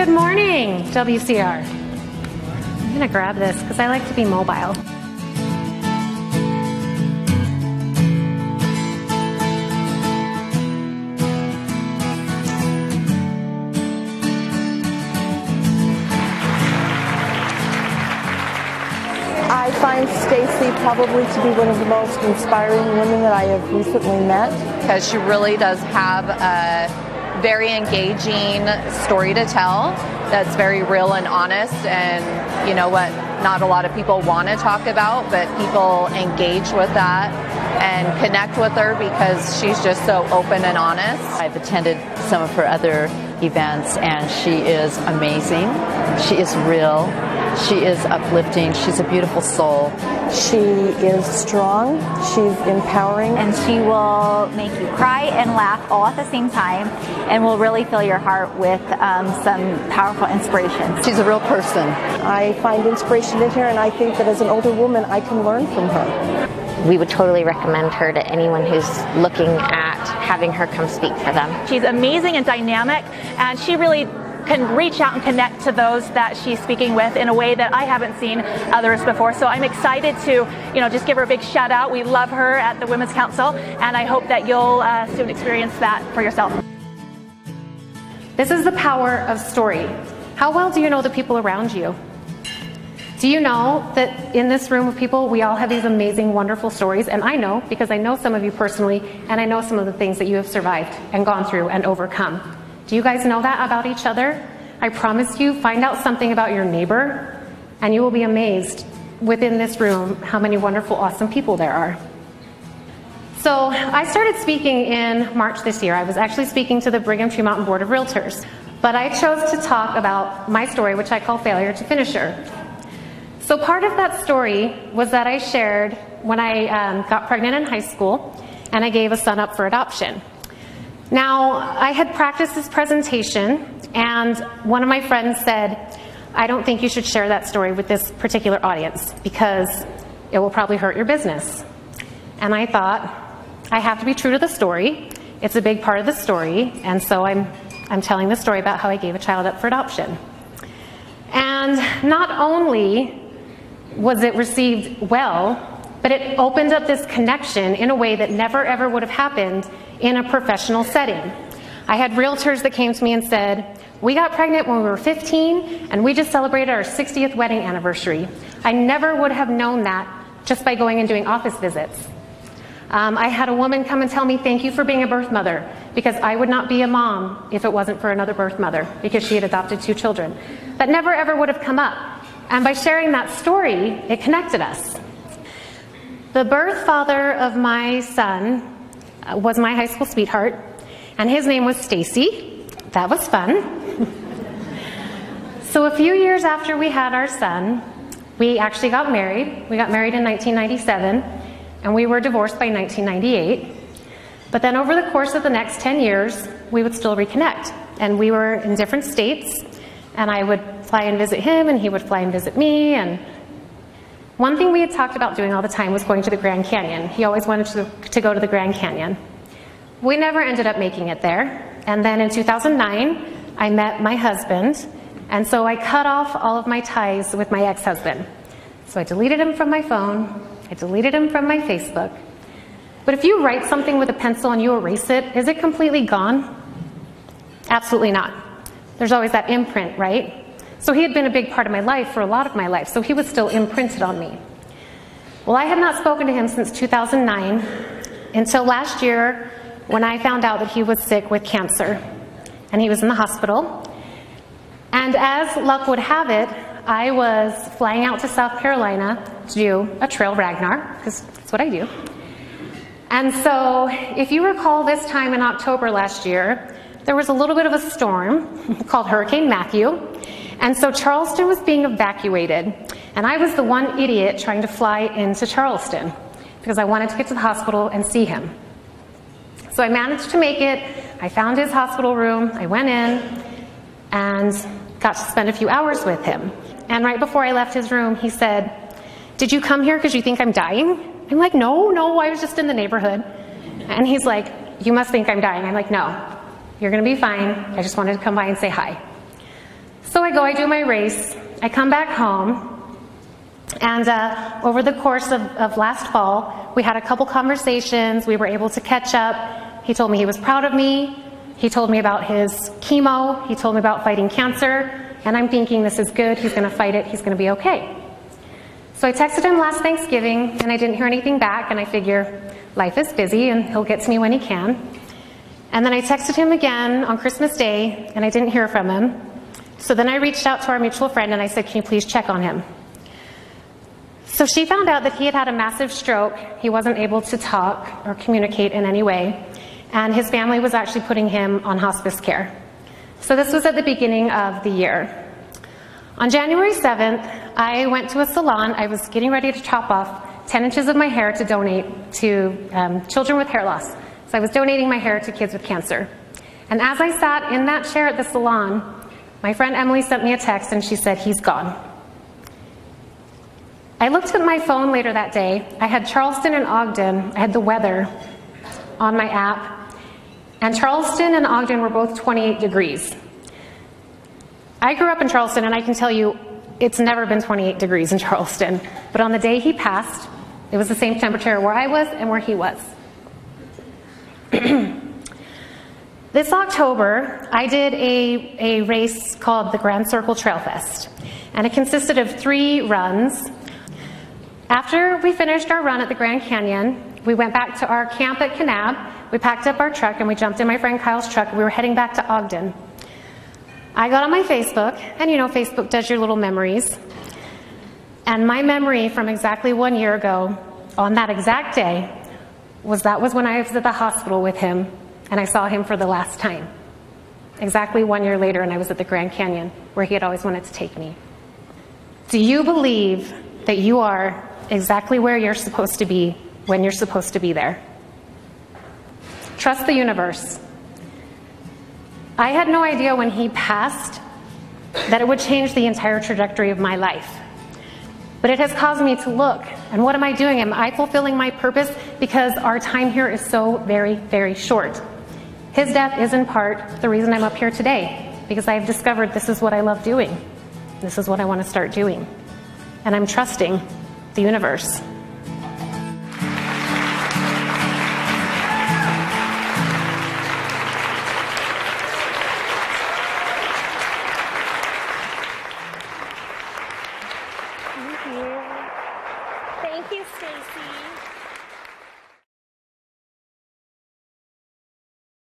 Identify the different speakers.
Speaker 1: Good morning, WCR. I'm gonna grab this because I like to be mobile.
Speaker 2: I find Stacy probably to be one of the most inspiring women that I have recently met.
Speaker 3: Because she really does have a very engaging story to tell that's very real and honest, and you know what, not a lot of people want to talk about, but people engage with that and connect with her because she's just so open and honest.
Speaker 4: I've attended some of her other events and she is amazing. She is real. She is uplifting. She's a beautiful soul.
Speaker 2: She is strong. She's empowering.
Speaker 5: And she will make you cry and laugh all at the same time, and will really fill your heart with some powerful inspiration.
Speaker 4: She's a real person.
Speaker 2: I find inspiration in her, and I think that as an older woman, I can learn from her.
Speaker 6: We would totally recommend her to anyone who's looking at having her come speak for them.
Speaker 7: She's amazing and dynamic, and she really can reach out and connect to those that she's speaking with in a way that I haven't seen others before. So I'm excited to, just give her a big shout out. We love her at the Women's Council, and I hope that you'll soon experience that for yourself.
Speaker 1: This is the power of story. How well do you know the people around you? Do you know that in this room of people, we all have these amazing, wonderful stories? And I know, because I know some of you personally, and I know some of the things that you have survived and gone through and overcome. Do you guys know that about each other? I promise you, find out something about your neighbor, and you will be amazed within this room how many wonderful, awesome people there are. So I started speaking in March this year. I was actually speaking to the Brigham Tree Mountain Board of Realtors, but I chose to talk about my story, which I call Failure to Finisher. So part of that story was that I shared when I got pregnant in high school and I gave a son up for adoption. Now, I had practiced this presentation, and one of my friends said, I don't think you should share that story with this particular audience because it will probably hurt your business. And I thought, I have to be true to the story. It's a big part of the story, and so I'm telling the story about how I gave a child up for adoption. And not only was it received well, but it opened up this connection in a way that never ever would have happened in a professional setting. I had realtors that came to me and said, we got pregnant when we were 15 and we just celebrated our 60th wedding anniversary. I never would have known that just by going and doing office visits. I had a woman come and tell me, thank you for being a birth mother, because I would not be a mom if it wasn't for another birth mother, because she had adopted 2 children. That never ever would have come up. And by sharing that story, it connected us. The birth father of my son was my high school sweetheart, and his name was Stacy. That was fun. So a few years after we had our son, we actually got married. We got married in 1997, and we were divorced by 1998. But then over the course of the next 10 years, we would still reconnect. And we were in different states, and I would fly and visit him, and he would fly and visit me. And one thing we had talked about doing all the time was going to the Grand Canyon. He always wanted to go to the Grand Canyon. We never ended up making it there. And then in 2009, I met my husband, and so I cut off all of my ties with my ex-husband. So I deleted him from my phone, I deleted him from my Facebook. But if you write something with a pencil and you erase it, is it completely gone? Absolutely not. There's always that imprint, right? So he had been a big part of my life for a lot of my life, so he was still imprinted on me. Well, I had not spoken to him since 2009 until last year when I found out that he was sick with cancer, and he was in the hospital. And as luck would have it, I was flying out to South Carolina to do a trail Ragnar, because that's what I do. And so if you recall, this time in October last year, there was a little bit of a storm called Hurricane Matthew. And so Charleston was being evacuated, and I was the one idiot trying to fly into Charleston because I wanted to get to the hospital and see him. So I managed to make it. I found his hospital room. I went in and got to spend a few hours with him. And right before I left his room, he said, "Did you come here because you think I'm dying?" I'm like, no, I was just in the neighborhood. And he's like, "You must think I'm dying." I'm like, "No, you're going to be fine. I just wanted to come by and say hi." So I go, I do my race, I come back home, and over the course of last fall, we had a couple conversations, we were able to catch up. He told me he was proud of me, he told me about his chemo, he told me about fighting cancer, and I'm thinking this is good, he's going to fight it, he's going to be okay. So I texted him last Thanksgiving, and I didn't hear anything back, and I figure life is busy, and he'll get to me when he can. And then I texted him again on Christmas Day, and I didn't hear from him. So then I reached out to our mutual friend, and I said, can you please check on him? So she found out that he had had a massive stroke. He wasn't able to talk or communicate in any way, and his family was actually putting him on hospice care. So this was at the beginning of the year. On January 7th, I went to a salon. I was getting ready to chop off 10 inches of my hair to donate to children with hair loss. So I was donating my hair to kids with cancer. And as I sat in that chair at the salon, my friend Emily sent me a text and she said, he's gone. I looked at my phone later that day. I had Charleston and Ogden, I had the weather on my app, and Charleston and Ogden were both 28 degrees. I grew up in Charleston, and I can tell you it's never been 28 degrees in Charleston, but on the day he passed, it was the same temperature where I was and where he was. This October, I did a race called the Grand Circle Trail Fest, and it consisted of 3 runs. After we finished our run at the Grand Canyon, we went back to our camp at Kanab, we packed up our truck, and we jumped in my friend Kyle's truck, and we were heading back to Ogden. I got on my Facebook, and you know Facebook does your little memories, and my memory from exactly 1 year ago, on that exact day, was when I was at the hospital with him, and I saw him for the last time. Exactly 1 year later, and I was at the Grand Canyon, where he had always wanted to take me. Do you believe that you are exactly where you're supposed to be when you're supposed to be there? Trust the universe. I had no idea when he passed that it would change the entire trajectory of my life. But it has caused me to look, and what am I doing? Am I fulfilling my purpose? Because our time here is so very, very short. His death is in part the reason I'm up here today, because I've discovered this is what I love doing. This is what I want to start doing. And I'm trusting the universe.